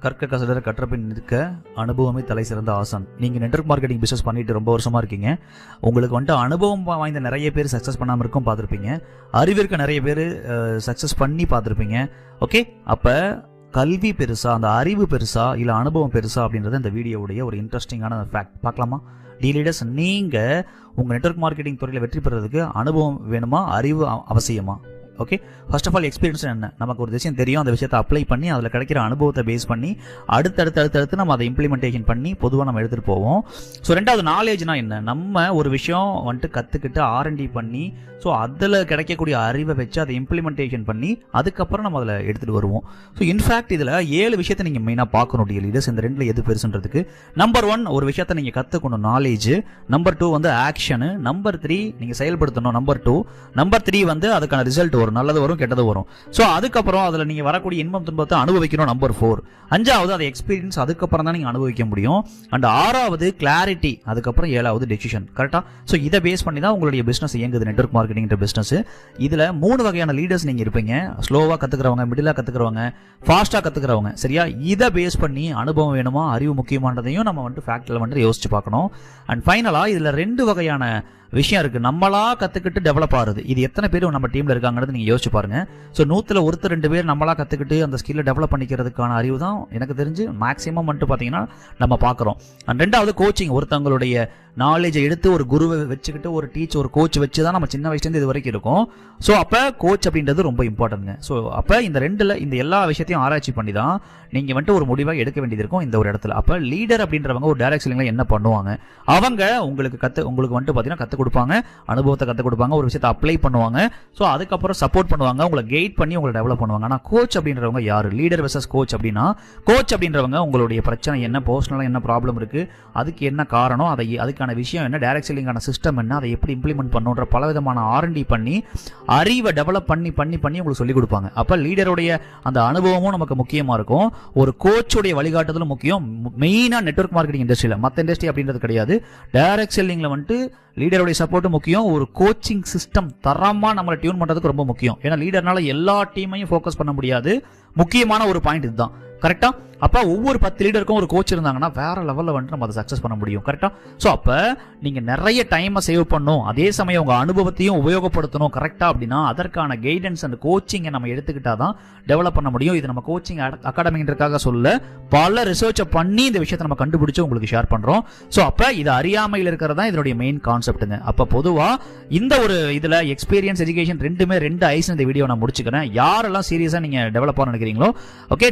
கற்க கசடர கற்றபின் நிற்க அனுபவமே தலை சிறந்த ஆசான். நீங்கள் நெட்வொர்க் மார்க்கெட்டிங் பிஸ்னஸ் பண்ணிட்டு ரொம்ப வருஷமா இருக்கீங்க. உங்களுக்கு வந்துட்டு அனுபவம் வாய்ந்த நிறைய பேர் சக்ஸஸ் பண்ணாமல் இருக்கும் பார்த்துருப்பீங்க. அறிவிற்க நிறைய பேர் சக்ஸஸ் பண்ணி பார்த்துருப்பீங்க. ஓகே, அப்போ கல்வி பெருசா, அந்த அறிவு பெருசா, இல்லை அனுபவம் பெருசா அப்படின்றது இந்த வீடியோவுடைய ஒரு இன்ட்ரெஸ்டிங்கான ஃபேக்ட். பார்க்கலாமா? டீலீடர்ஸ், நீங்கள் உங்கள் நெட்வொர்க் மார்க்கெட்டிங் துறையில் வெற்றி பெறதுக்கு அனுபவம் வேணுமா, அறிவு அவசியமா? Okay, first of all experience என்ன? நமக்கு ஒரு விஷயம் தெரியும், அந்த விஷயத்தை அப்ளை பண்ணி அதில் கிடைக்கிற அனுபவத்தை பேஸ் பண்ணி அடுத்தடுத்து நம்ம அதை இம்ப்ளிமெண்டேஷன் பண்ணி பொதுவாக நம்ம எடுத்துகிட்டு போவோம். ஸோ ரெண்டாவது நாலேஜ்னா என்ன? நம்ம ஒரு விஷயம் வந்துட்டு கற்றுக்கிட்டு R&D பண்ணி ஸோ அதில் கிடைக்கக்கூடிய அறிவை வச்சு அதை இம்ப்ளிமெண்டேஷன் பண்ணி அதுக்கப்புறம் நம்ம அதில் எடுத்துகிட்டு வருவோம். ஸோ இன்ஃபேக்ட் இதில் 7 விஷயத்தை நீங்கள் மெயினாக பார்க்கணும் லீடர்ஸ். இந்த ரெண்டில் எது பெருசுன்றதுக்கு நம்பர் 1 ஒரு விஷயத்தை நீங்கள் கற்றுக்கணும், நாலேஜ். நம்பர் 2 வந்து ஆக்ஷனு. நம்பர் 3 நீங்கள் செயல்படுத்தணும். நம்பர் 2. நம்பர் 3 வந்து அதுக்கான ரிசல்ட் வரும், நல்லது வரும், கெட்டது வரும். ஸோ அதுக்கப்புறம் அதில் நீங்கள் வரக்கூடிய இன்பம் துன்பத்தை அனுபவிக்கணும். நம்பர் 4. 5வது அதை எக்ஸ்பீரியன்ஸ், அதுக்கப்புறம் தான் நீங்கள் அனுபவிக்க முடியும். அண்ட் 6வது கிளாரிட்டி, அதுக்கப்புறம் 7வது டெசிஷன். கரெக்டாக? ஸோ இதை பேஸ் பண்ணி தான் உங்களுடைய பிஸ்னஸ் இயங்குது, நெட்வொர்க் மார்க்கெட்டிங் பிஸ்னஸ். இதில் 3 வகையான லீடர்ஸ் நீங்கள் இருப்பீங்க. ஸ்லோவாக கற்றுக்கிறவங்க, மிடிலாக கற்றுக்கிறவங்க, ஃபாஸ்ட்டாக கற்றுக்கிறவங்க. சரியா? இதை பேஸ் பண்ணி அனுபவம் வேணுமா, அறிவு முக்கியமானதையும் நம்ம வந்துட்டு ஃபேக்டில் வந்துட்டு யோசிச்சு பார்க்கணும். அண்ட் ஃபைனலாக இதில் 2 வகையான விஷயம் இருக்கு. நம்மளா கத்துக்கிட்டு டெவலப் ஆகுது. இது எத்தனை பேர் நம்ம டீம்ல இருக்காங்கிறது நீங்க யோசிச்சு பாருங்க. ஸோ 100ல் 1-2 பேர் நம்மளா கத்துக்கிட்டு அந்த ஸ்கில்லை டெவலப் பண்ணிக்கிறதுக்கான அறிவு தான் எனக்கு தெரிஞ்சு மேக்ஸிமம் வந்துட்டு பார்த்தீங்கன்னா நம்ம பார்க்குறோம். அண்ட் 2வது கோச்சிங். ஒருத்தவங்களுடைய நாலேஜை எடுத்து ஒரு குருவை வச்சுக்கிட்டு ஒரு டீச்சர், ஒரு கோச் வச்சு தான் நம்ம சின்ன வயசுலேருந்து இது வரைக்கும் இருக்கும். ஸோ அப்போ கோச் அப்படின்றது ரொம்ப இம்பார்ட்டன்ட்ங்க. ஸோ அப்போ இந்த 2ல் இந்த எல்லா விஷயத்தையும் ஆராய்ச்சி பண்ணி தான் நீங்கள் வந்துட்டு ஒரு முடிவாக எடுக்க வேண்டியது இருக்கும் இந்த ஒரு இடத்துல. அப்போ லீடர் அப்படின்றவங்க ஒரு டைரக்ட் செல்லிங்ல என்ன பண்ணுவாங்க? அவங்க உங்களுக்கு வந்துட்டு பார்த்தீங்கன்னா கற்றுக் கொடுப்பாங்க, அனுபவத்தை கற்றுக் கொடுப்பாங்க, ஒரு விஷயத்தை அப்ளை பண்ணுவாங்க. ஸோ அதுக்கப்புறம் சப்போர்ட் பண்ணுவாங்க, உங்களை கைட் பண்ணி உங்களை டெவலப் பண்ணுவாங்க. ஆனால் கோச் அப்படின்றவங்க யாரு? லீடர் வெர்சஸ் கோச் அப்படின்னா, கோச் அப்படின்றவங்க உங்களுடைய பிரச்சனை என்ன, பர்சனலாக என்ன ப்ராப்ளம் இருக்கு, அதுக்கு என்ன காரணம், அதுக்கான விஷயம் என்ன, டைரக்ட் செல்லிங்கான சிஸ்டம் என்ன, அதை எப்படி இம்ப்ளிமெண்ட் பண்ணுன்ற பலவிதமான R&D பண்ணி அறிவை டெவலப் பண்ணி உங்களுக்கு சொல்லிக் கொடுப்பாங்க. அப்போ லீடருடைய அந்த அனுபவமும் நமக்கு முக்கியமாக இருக்கும். ஒரு கோச்சுடைய வழிகாட்டுதலும் முக்கியம். மெயினாக நெட்வொர்க் மார்க்கெட்டிங் இண்டஸ்ட்ரியில், மற்ற இண்டஸ்ட்ரி அப்படின்றது கிடையாது. டைரக்ட் செல்லிங்ல வந்துட்டு லீடருடைய சப்போர்ட்டும் முக்கியம். ஒரு கோச்சிங் சிஸ்டம் தரமா நம்மளை டியூன் பண்றதுக்கு ரொம்ப முக்கியம். ஏன்னா லீடர்னால எல்லா டீமையும் ஃபோக்கஸ் பண்ண முடியாது. முக்கியமான ஒரு பாயிண்ட் இதுதான். கரெக்டா? அப்ப ஒவ்வொரு 10 லீடருக்கும் ஒரு கோச் இருந்தாங்கன்னா வேற லெவல்ல வந்துட்டு நம்ம அதை சக்சஸ் பண்ண முடியும். கரெக்டா? ஸோ அப்ப நீங்க நிறைய டைமை சேவ் பண்ணும், அதே சமயம் உங்க அனுபவத்தையும் உபயோகப்படுத்தணும். கரெக்டா? அப்படின்னா அதற்கான கைடன்ஸ் அண்ட் கோச்சிங்கை நம்ம எடுத்துக்கிட்டாதான் டெவலப் பண்ண முடியும். இது நம்ம கோச்சிங் அகாடமின்றதுக்காக சொல்ல, பல ரிசர்ச்சை பண்ணி இந்த விஷயத்தை நம்ம கண்டுபிடிச்சு உங்களுக்கு ஷேர் பண்றோம். ஸோ அப்ப இது அறியாமையில் இருக்கிறதா இதனுடைய மெயின் கான்செப்ட்டுங்க. அப்ப பொதுவா இந்த ஒரு இதுல எக்ஸ்பீரியன்ஸ், எஜுகேஷன் ரெண்டுமே 2 ஐஸ் இந்த வீடியோ நான் முடிச்சுக்கிறேன். யாரெல்லாம் சீரியஸா நீங்க டெவலப் பண்ண நினைக்கிறீங்களோ, ஓகே,